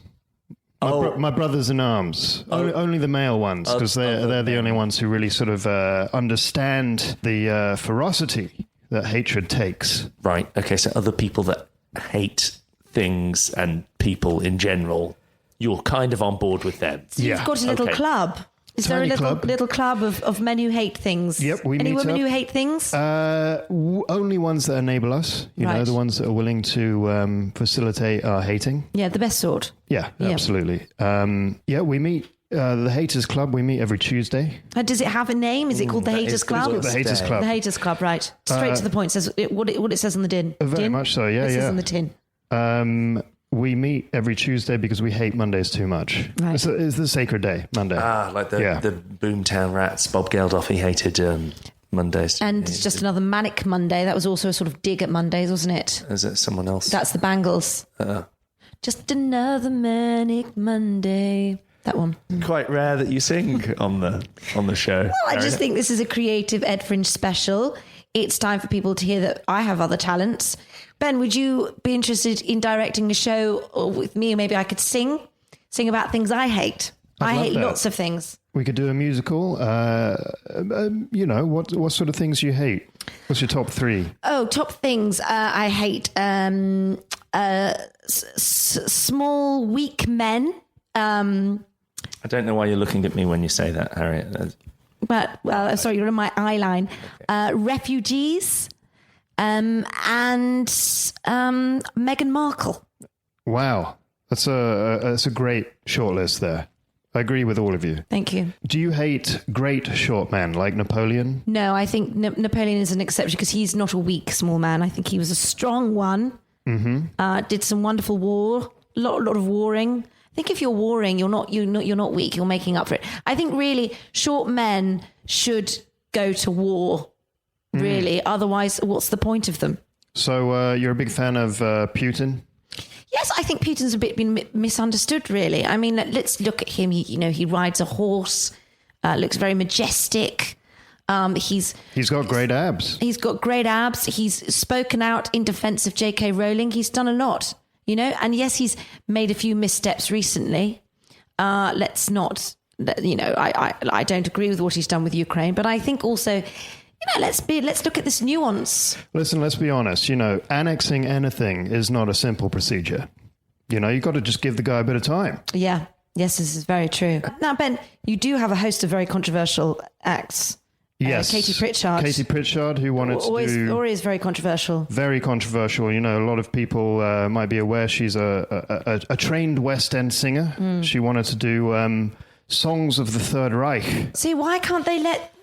My brothers in arms. Only the male ones, because they're the only ones who really sort of understand the ferocity that hatred takes. Right. Okay. So other people that hate things and people in general, you're kind of on board with them. So you've got a little club. Is there a little club of men who hate things? Yep, we Any meet women up. who hate things? Only ones that enable us, Right. the ones that are willing to facilitate our hating. Yeah, the best sort. Yeah, Yeah. absolutely. We meet the Haters Club. We meet every Tuesday. Does it have a name? Is it called the Haters Club? The Haters Club. The Haters Club, right. Straight to the point. Says what it says on the tin. Very much so, yeah, It says yeah. on the tin. We meet every Tuesday because we hate Mondays too much. Right. It's the sacred day, Monday. Like the Boomtown Rats. Bob Geldof, he hated Mondays. And it's just another manic Monday. That was also a sort of dig at Mondays, wasn't it? Is it someone else? That's the Bangles. Just another manic Monday. That one. quite rare that you sing on the show. Well, I just think this is a creative Ed Fringe special. It's time for people to hear that I have other talents. Ben, would you be interested in directing a show or with me? Maybe I could sing about things I hate. I love hate that. lots of things. We could do a musical. What sort of things do you hate? What's your top three? Oh, top things I hate. Small, weak men. I don't know why you're looking at me when you say that, Harriet. But, sorry, you're in my eye line. Refugees and Meghan Markle. Wow. That's a great shortlist there. I agree with all of you. Thank you. Do you hate great short men like Napoleon? No, I think Napoleon is an exception because he's not a weak, small man. I think he was a strong one. Mm-hmm. Did some wonderful war, a lot of warring. I think if you're warring, you're not weak. You're making up for it. I think really short men should go to war. Really, otherwise, what's the point of them? So you're a big fan of Putin? Yes, I think Putin's a bit been misunderstood, really. I mean, let's look at him. He rides a horse, looks very majestic. He's got great abs. He's got great abs. He's spoken out in defense of J.K. Rowling. He's done a lot, and yes, he's made a few missteps recently. Let's not, I don't agree with what he's done with Ukraine, but I think also, let's look at this nuance. Listen, let's be honest. Annexing anything is not a simple procedure. You got to just give the guy a bit of time. Yeah. Yes, this is very true. Now, Ben, you do have a host of very controversial acts. Yes. Katie Pritchard, who wanted to do... Always very controversial. Very controversial. A lot of people might be aware she's a trained West End singer. She wanted to do songs of the Third Reich. See, why can't they let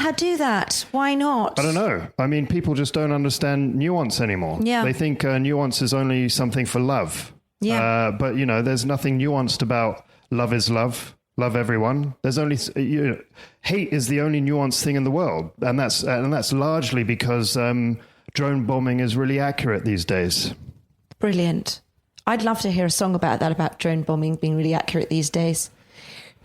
her do that? Why not? I don't know. I mean, people just don't understand nuance anymore. Yeah. They think nuance is only something for love. Yeah. But, there's nothing nuanced about love is love. Love everyone. There's only hate is the only nuanced thing in the world, and that's largely because drone bombing is really accurate these days. Brilliant. I'd love to hear a song about drone bombing being really accurate these days.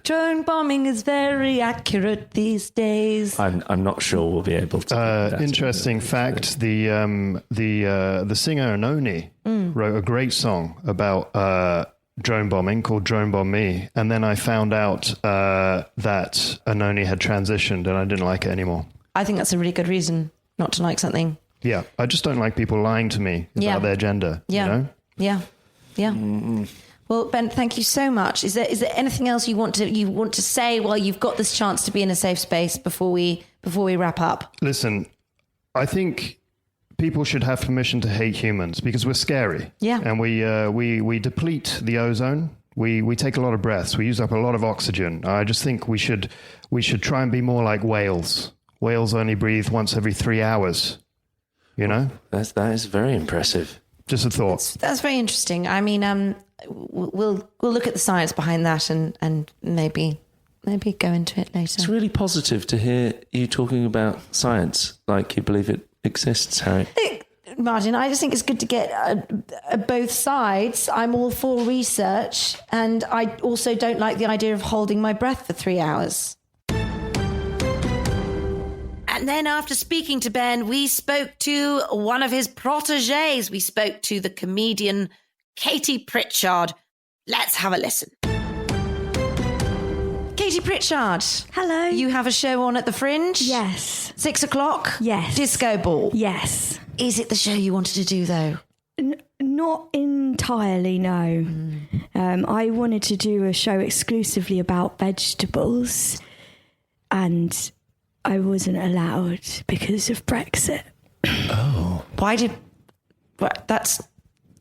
Drone bombing is very accurate these days. I'm not sure we'll be able to. Interesting fact: the singer Anoni wrote a great song about drone bombing called "Drone Bomb Me," and then I found out that Anoni had transitioned, and I didn't like it anymore. I think that's a really good reason not to like something. Yeah, I just don't like people lying to me about their gender. Yeah, yeah. Mm-mm. Well, Ben, thank you so much. Is there anything else you want to say while you've got this chance to be in a safe space before we wrap up? Listen, I think people should have permission to hate humans because we're scary. Yeah. And we deplete the ozone. We take a lot of breaths. We use up a lot of oxygen. I just think we should try and be more like whales. Whales only breathe once every 3 hours. That is very impressive. Just a thought. That's very interesting. I mean, we'll look at the science behind that and maybe go into it later. It's really positive to hear you talking about science like you believe it exists, Harriet. Martin, I just think it's good to get both sides. I'm all for research, and I also don't like the idea of holding my breath for 3 hours. And then after speaking to Ben, we spoke to one of his protégés. We spoke to the comedian Katie Pritchard. Let's have a listen. Katie Pritchard. Hello. You have a show on at the Fringe? Yes. 6 o'clock? Yes. Disco Ball? Yes. Is it the show you wanted to do, though? Not entirely, no. I wanted to do a show exclusively about vegetables, and I wasn't allowed because of Brexit. Oh.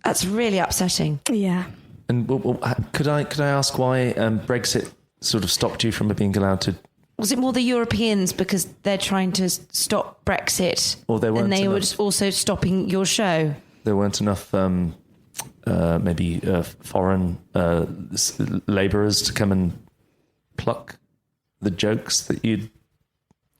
That's really upsetting. Yeah. And could I ask why Brexit sort of stopped you from being allowed to? Was it more the Europeans because they're trying to stop Brexit? Or there weren't and they enough, were also stopping your show? There weren't enough foreign labourers to come and pluck the jokes that you'd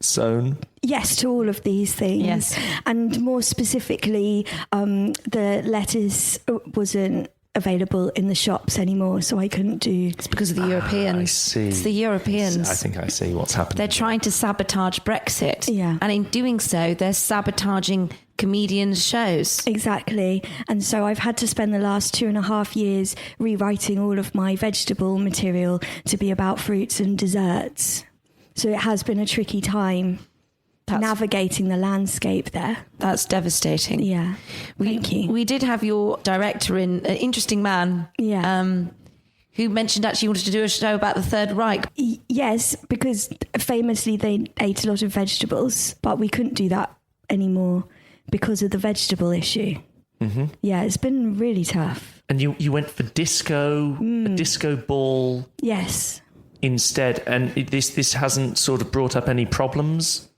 sown? Yes, to all of these things. Yes. And more specifically, the lettuce wasn't available in the shops anymore, so I couldn't do... It's because of the Europeans. I see. It's the Europeans. I think I see what's happening. They're trying to sabotage Brexit. Yeah. And in doing so, they're sabotaging comedians' shows. Exactly. And so I've had to spend the last 2.5 years rewriting all of my vegetable material to be about fruits and desserts. So it has been a tricky time navigating the landscape there. That's devastating. Yeah. Thank you. We did have your director in, an interesting man. Yeah. who mentioned actually wanted to do a show about the Third Reich. Yes, because famously they ate a lot of vegetables, but we couldn't do that anymore because of the vegetable issue. Mm-hmm. Yeah, it's been really tough. And you went for disco, a disco ball. Yes. Instead, and this hasn't sort of brought up any problems?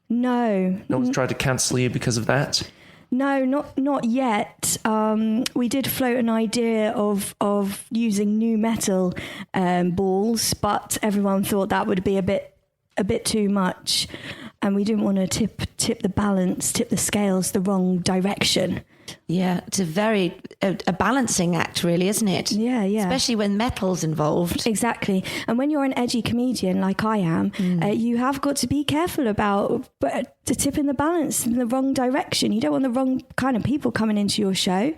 No. No one's tried to cancel you because of that? No, not yet. We did float an idea of using new metal balls, but everyone thought that would be a bit too much, and we didn't want to tip the scales the wrong direction. Yeah, it's a balancing act, really, isn't it? Yeah. Especially when metal's involved. Exactly. And when you're an edgy comedian like I am, you have got to be careful about tipping the balance in the wrong direction. You don't want the wrong kind of people coming into your show,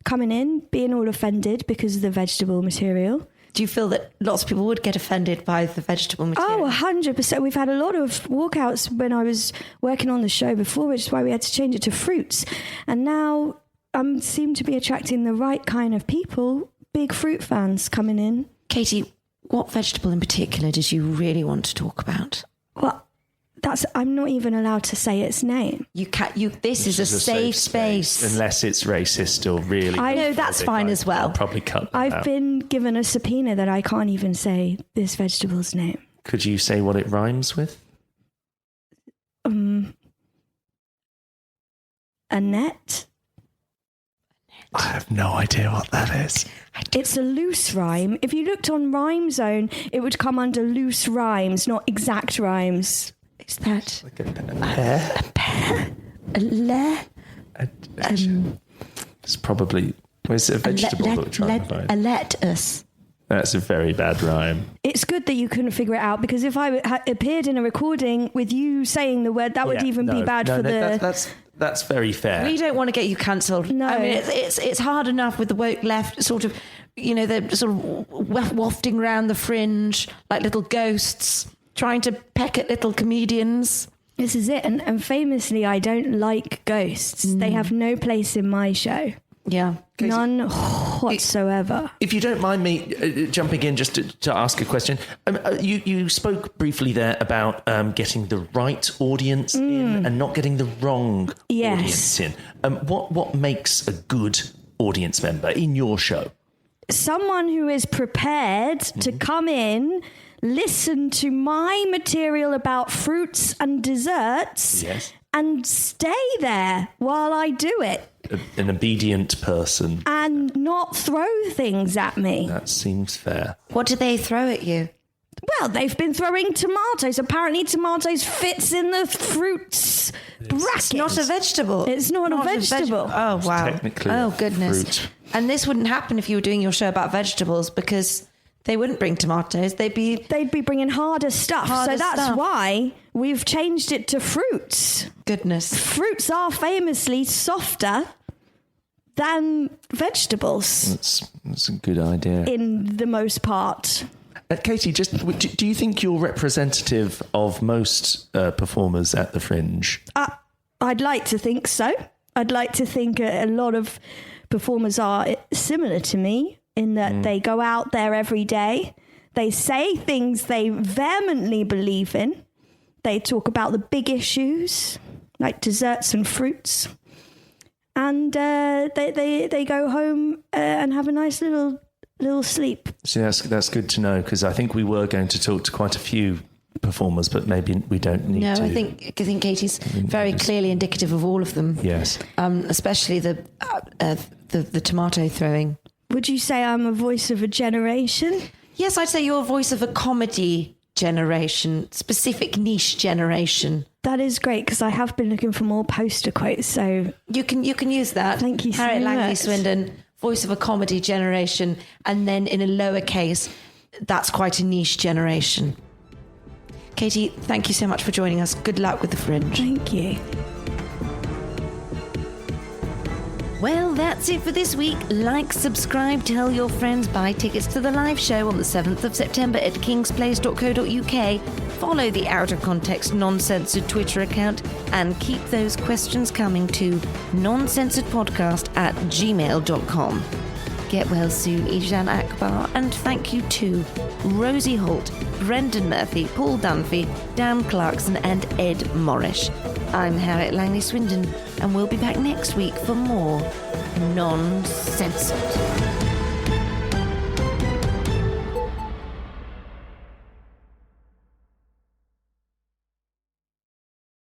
being all offended because of the vegetable material. Do you feel that lots of people would get offended by the vegetable material? Oh, 100%. We've had a lot of walkouts when I was working on the show before, which is why we had to change it to fruits. And now I seem to be attracting the right kind of people, big fruit fans coming in. Katie, what vegetable in particular did you really want to talk about? Well, I'm not even allowed to say its name. This is a safe space. Unless it's racist or really... No, that's fine as well. I'll probably cut that I've out. been given a subpoena that I can't even say this vegetable's name. Could you say what it rhymes with? Annette? I have no idea what that is. It's a loose rhyme. If you looked on Rhyme Zone, it would come under loose rhymes, not exact rhymes. Is that Like a pear? a pear? A le? It's probably... Is it a vegetable that we're trying to find? A lettuce. That's a very bad rhyme. It's good that you couldn't figure it out, because if I appeared in a recording with you saying the word, that would even be bad for the... That's very fair. We don't want to get you cancelled. No. I mean, it's hard enough with the woke left, sort of, they're sort of wafting around the fringe like little ghosts, trying to peck at little comedians. This is it. And famously, I don't like ghosts. They have no place in my show. Yeah. None whatsoever. If you don't mind me jumping in just to ask a question, you spoke briefly there about getting the right audience in and not getting the wrong audience in. What makes a good audience member in your show? Someone who is prepared to come in, listen to my material about fruits and desserts, and stay there while I do it. An obedient person. And not throw things at me. That seems fair. What do they throw at you? Well, they've been throwing tomatoes. Apparently tomatoes fits in the fruits bracket. It's not a vegetable. It's not a vegetable. Oh, wow. Technically oh, goodness. fruit. And this wouldn't happen if you were doing your show about vegetables, because they wouldn't bring tomatoes. They'd be bringing harder stuff. So that's why we've changed it to fruits. Goodness. Fruits are famously softer than vegetables. That's a good idea. In the most part. Katie, do you think you're representative of most performers at the Fringe? I'd like to think so. I'd like to think a lot of performers are similar to me in that they go out there every day. They say things they vehemently believe in. They talk about the big issues like desserts and fruits. And they go home and have a nice little sleep. So that's good to know, because I think we were going to talk to quite a few performers, but maybe we don't need to. No, I think Katie's very clearly indicative of all of them. Yes. Especially the tomato throwing. Would you say I'm a voice of a generation? Yes, I'd say you're a voice of a comedy generation, specific niche generation. That is great, because I have been looking for more poster quotes, so... You can use that. Thank you so Harriet much. Langley-Swindon, voice of a comedy generation, and then in a lowercase, that's quite a niche generation. Katie, thank you so much for joining us. Good luck with the Fringe. Thank you. Well, that's it for this week. Like, subscribe, tell your friends, buy tickets to the live show on the 7th of September at kingsplace.co.uk. Follow the Out of Context Non-Censored Twitter account and keep those questions coming to noncensoredpodcast@gmail.com. Get well soon, Ijan Akbar, and thank you to Rosie Holt, Brendan Murphy, Paul Dunphy, Dan Clarkson, and Ed Morrish. I'm Harriet Langley-Swindon, and we'll be back next week for more Non-Censored.